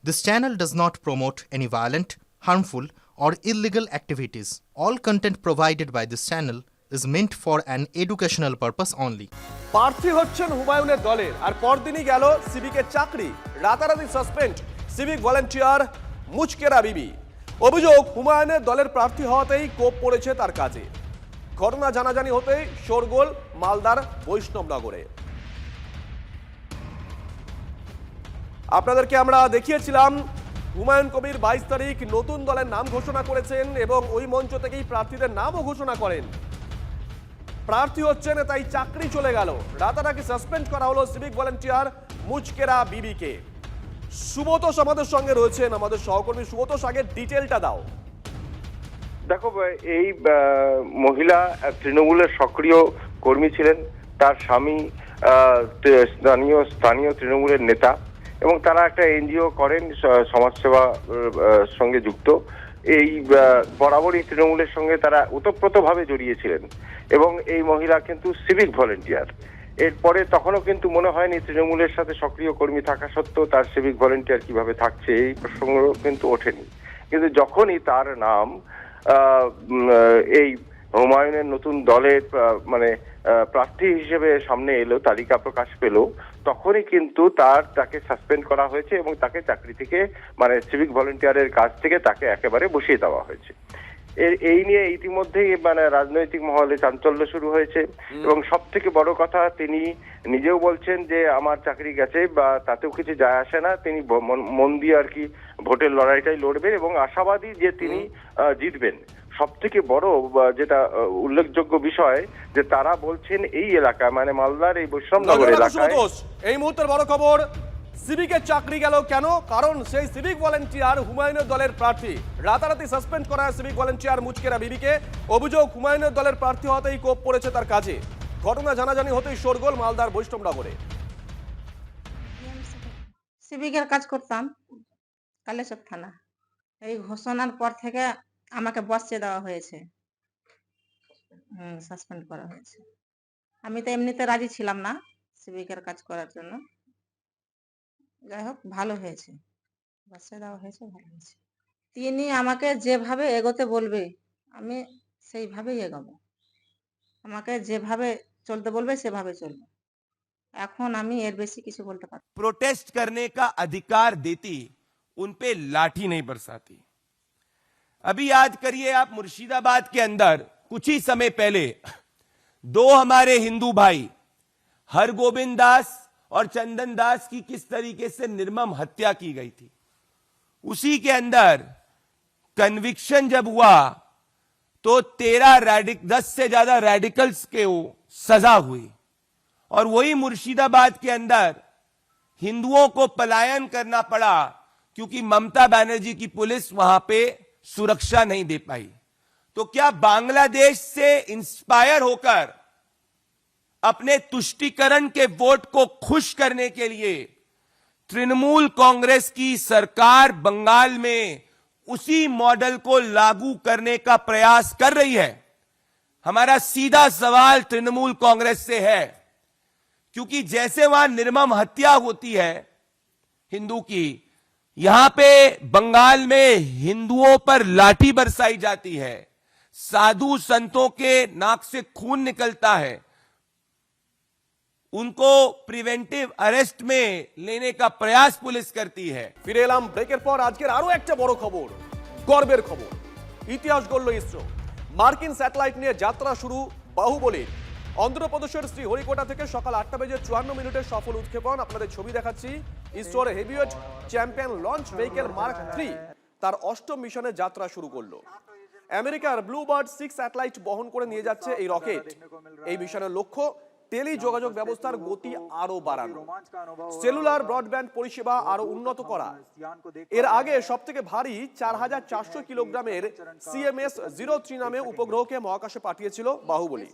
This channel does not promote any violent, harmful, or illegal activities. All content provided by this channel is meant for an educational purpose only. প্রার্থী হচ্ছেন হুমায়ুনের দলের আর পরদিনই গেল সিভিকের চাকরি, রাতারাতি সাসপেন্ড সিভিক ভলান্টিয়ার মুচকেরা বিবি। অভিযোগ হুমায়ুনের দলের প্রার্থী হওয়াতেই কোপ পড়েছে তার কাজে। ঘটনা জানাজানি হতেই শোরগোল মালদার বৈষ্ণবনগরে। আপনাদেরকে আমরা দেখিয়েছিলাম হুমায়ুন কবির 22 তারিখ নতুন দলের নাম ঘোষণা করেছেন এবং ওই মঞ্চ থেকেই প্রার্থীদের নামও ঘোষণা করেন। প্রার্থী হচ্ছেন তাই চাকরি চলে গেল, রাতারাতি সাসপেন্ড করা হলো সিভিক ভলান্টিয়ার মুচকেরা বিবিকে। সুব্রতোষ আমাদের সঙ্গে রয়েছেন, আমাদের সহকর্মী। সুব্রতোষ, আগে ডিটেলটা দাও। দেখো, এই মহিলা তৃণমূলের সক্রিয় কর্মী ছিলেন। তার স্বামী স্থানীয় তৃণমূলের নেতা এবং তারা একটা এনজিও করেন, সমাজসেবা সঙ্গে যুক্ত। এই বরাবরই তৃণমূলের সঙ্গে তারা ওতপ্রোতভাবে জড়িয়েছিলেন এবং এই মহিলা কিন্তু সিভিক ভলেন্টিয়ার। এরপরে তখনও কিন্তু মনে হয়নি তৃণমূলের সাথে সক্রিয় কর্মী থাকা সত্ত্বেও তার সিভিক ভলেন্টিয়ার কিভাবে থাকছে, এই প্রসঙ্গ কিন্তু ওঠেনি। কিন্তু যখনই তার নাম এই হুমায়ুনের নতুন দলের প্রার্থী হিসেবে সামনে এলো, তালিকা প্রকাশ পেল, তখনই কিন্তু তাকে সাসপেন্ড করা হয়েছে এবং তাকে চাকরি থেকে সিভিক ভলেন্টিয়ারের কাজ থেকে তাকে একেবারে বসিয়ে দেওয়া হয়েছে। এই নিয়ে ইতিমধ্যেই রাজনৈতিক মহলে চাঞ্চল্য শুরু হয়েছে এবং সব থেকে বড় কথা, তিনি নিজেও বলছেন যে আমার চাকরি গেছে বা তাতেও কিছু যায় আসে না, তিনি মন দিয়ে আর কি ভোটের লড়াইটাই লড়বেন এবং আশাবাদী যে তিনি জিতবেন। সব থেকে বড় যেটা উল্লেখযোগ্য বিষয় যে তারা বলছেন এই এলাকা মালদার এই বৈষ্ণবনগর এলাকায় এই মুহূর্তের বড় খবর, সিভিকের চাকরি গেল কেন? কারণ সেই সিভিক ভলান্টিয়ার হুমায়ুনের দলের প্রার্থী। রাতারাতি সাসপেন্ড করা হয় সিভিক ভলান্টিয়ার মুচকেরা বিবিকে। অভিযোগ হুমায়ুনের দলের প্রার্থী হতেই কোপ পড়েছে তার কাজে। ঘটনা জানাজানি হতেই শোরগোল মালদার বৈষ্ণবনগরে। সিভিকের কাজ করতাম কালেশ্বর থানা। এই ঘোষণার পর থেকে আমাকে বসিয়ে দেওয়া হয়েছে, সাসপেন্ড করা হয়েছে। আমি তো এমনিতে রাজি ছিলাম না সিভিকের কাজ করার জন্য। যাই হোক, ভালো হয়েছে, বসিয়ে দেওয়া হয়েছে, ভালো হয়েছে। তিনি আমাকে যেভাবে এগোতে বলবে আমি সেইভাবেই এগোবো, আমাকে যেভাবে চলতে বলবে সেভাবে চলবো। এখন আমি এর বেশি কিছু বলতে পারবো। प्रोटेस्ट करने का अधिकार देती, उन पे लाठी नहीं बरसाती। अभी याद करिए आप, मुर्शिदाबाद के अंदर कुछ ही समय पहले दो हमारे हिंदू भाई हरगोविंद दास और चंदन दास की किस तरीके से निर्मम हत्या की गई थी। उसी के अंदर कन्विक्शन जब हुआ तो 10 से ज्यादा रेडिकल्स के सजा हुई और वही मुर्शिदाबाद के अंदर हिंदुओं को पलायन करना पड़ा क्योंकि ममता बनर्जी की पुलिस वहां पे सुरक्षा नहीं दे पाई। तो क्या बांग्लादेश से इंस्पायर होकर अपने तुष्टीकरण के वोट को खुश करने के लिए तृणमूल कांग्रेस की सरकार बंगाल में उसी मॉडल को लागू करने का प्रयास कर रही है? हमारा सीधा सवाल तृणमूल कांग्रेस से है, क्योंकि जैसे वहां निर्मम हत्या होती है हिंदू की, यहां पे बंगाल में हिंदुओं पर लाठी बरसाई जाती है, साधु संतों के नाक से खून निकलता है, उनको प्रिवेंटिव अरेस्ट में लेने का प्रयास पुलिस करती है। ফিরে এলাম ব্রেকের পর। আজকের আরো একটা বড় খবর, গর্বের খবর। ইতিহাস গড়ল ইসরো। মার্কিন স্যাটেলাইট নিয়ে যাত্রা শুরু বাহুবলীর। অন্ধ্রপ্রদেশের শ্রীহরিকোটা থেকে সকাল 8:54 সফল উৎক্ষেপণ। আপনাদের ছবি দেখাচ্ছি। ইসরোর heavyweight champion launch vehicle mark 3 তার 8ম মিশনে যাত্রা শুরু করলো। আমেরিকার ব্লুবার্ড 6 স্যাটেলাইট বহন করে নিয়ে যাচ্ছে এই রকেট। এই মিশনের লক্ষ্য টেলি যোগাযোগ ব্যবস্থার গতি আরো বাড়ানো, সেলুলার ব্রডব্যান্ড পরিষেবা আরো উন্নত করা। এর আগে সবথেকে ভারী 4400 কিলোগ্রামের CMS-03 নামে উপগ্রহকে মহাকাশে পাঠিয়েছিল বাহুবলী।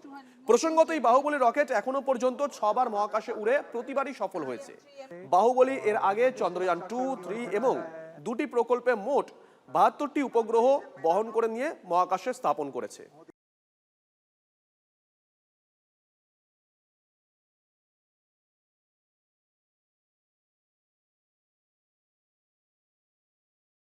প্রসঙ্গত, এই বাহুবলী রকেট এখনো পর্যন্ত 6 বার মহাকাশে উড়ে প্রতিবারই সফল হয়েছে। বাহুবলী এর আগে চন্দ্রযান 2, 3 এবং 2টি প্রকল্পে মোট 72টি উপগ্রহ বহন করে নিয়ে মহাকাশে স্থাপন করেছে।